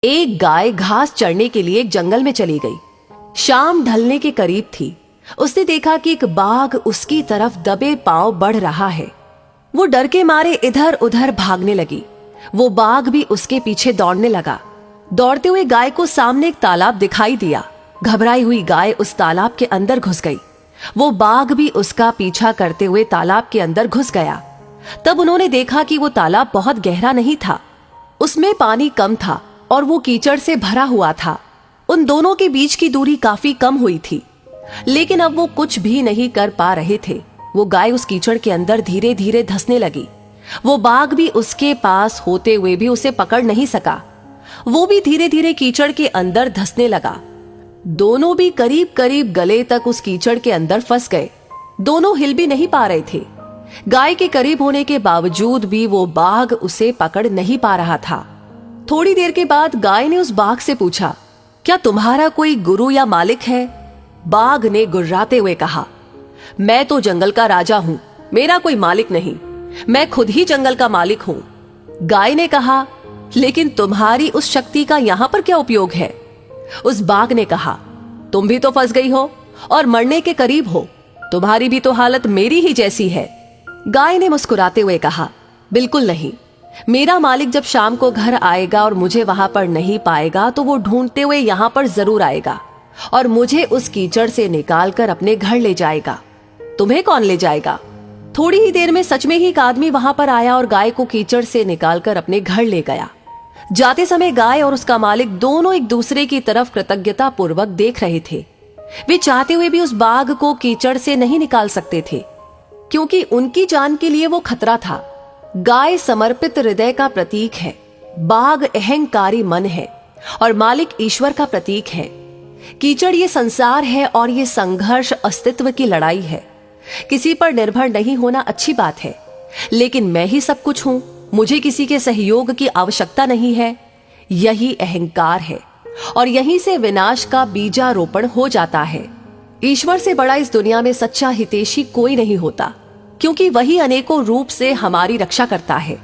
एक गाय घास चरने के लिए एक जंगल में चली गई। शाम ढलने के करीब थी। उसने देखा कि एक बाघ उसकी तरफ दबे पांव बढ़ रहा है। वो डर के मारे इधर उधर भागने लगी। वो बाघ भी उसके पीछे दौड़ने लगा। दौड़ते हुए गाय को सामने एक तालाब दिखाई दिया। घबराई हुई गाय उस तालाब के अंदर घुस गई। वो बाघ भी उसका पीछा करते हुए तालाब के अंदर घुस गया। तब उन्होंने देखा कि वो तालाब बहुत गहरा नहीं था, उसमें पानी कम था और वो कीचड़ से भरा हुआ था। उन दोनों के बीच की दूरी काफी कम हुई थी, लेकिन अब वो कुछ भी नहीं कर पा रहे थे। वो गाय उस कीचड़ के अंदर धीरे धीरे धंसने लगी। वो बाघ भी उसके पास होते हुए भी उसे पकड़ नहीं सका। वो भी धीरे धीरे कीचड़ के अंदर धंसने लगा। दोनों भी करीब करीब गले तक उस कीचड़ के अंदर फंस गए। दोनों हिल भी नहीं पा रहे थे। गाय के करीब होने के बावजूद भी वो बाघ उसे पकड़ नहीं पा रहा था। थोड़ी देर के बाद गाय ने उस बाघ से पूछा, क्या तुम्हारा कोई गुरु या मालिक है? बाघ ने गुर्राते हुए कहा, मैं तो जंगल का राजा हूं, मेरा कोई मालिक नहीं, मैं खुद ही जंगल का मालिक हूं। गाय ने कहा, लेकिन तुम्हारी उस शक्ति का यहां पर क्या उपयोग है? उस बाघ ने कहा, तुम भी तो फंस गई हो और मरने के करीब हो, तुम्हारी भी तो हालत मेरी ही जैसी है। गाय ने मुस्कुराते हुए कहा, बिल्कुल नहीं, मेरा मालिक जब शाम को घर आएगा और मुझे वहां पर नहीं पाएगा तो वो ढूंढते हुए यहां पर जरूर आएगा और मुझे उस कीचड़ से निकालकर अपने घर ले जाएगा। तुम्हें कौन ले जाएगा? थोड़ी ही देर में सच में ही एक आदमी वहां पर आया और गाय को कीचड़ से निकालकर अपने घर ले गया। जाते समय गाय और उसका मालिक दोनों एक दूसरे की तरफ कृतज्ञता पूर्वक देख रहे थे। वे चाहते हुए भी उस बाघ को कीचड़ से नहीं निकाल सकते थे, क्योंकि उनकी जान के लिए वो खतरा था। गाय समर्पित हृदय का प्रतीक है, बाघ अहंकारी मन है और मालिक ईश्वर का प्रतीक है। कीचड़ ये संसार है और ये संघर्ष अस्तित्व की लड़ाई है। किसी पर निर्भर नहीं होना अच्छी बात है, लेकिन मैं ही सब कुछ हूं, मुझे किसी के सहयोग की आवश्यकता नहीं है, यही अहंकार है और यहीं से विनाश का बीजारोपण हो जाता है। ईश्वर से बड़ा इस दुनिया में सच्चा हितैषी कोई नहीं होता, क्योंकि वही अनेकों रूप से हमारी रक्षा करता है।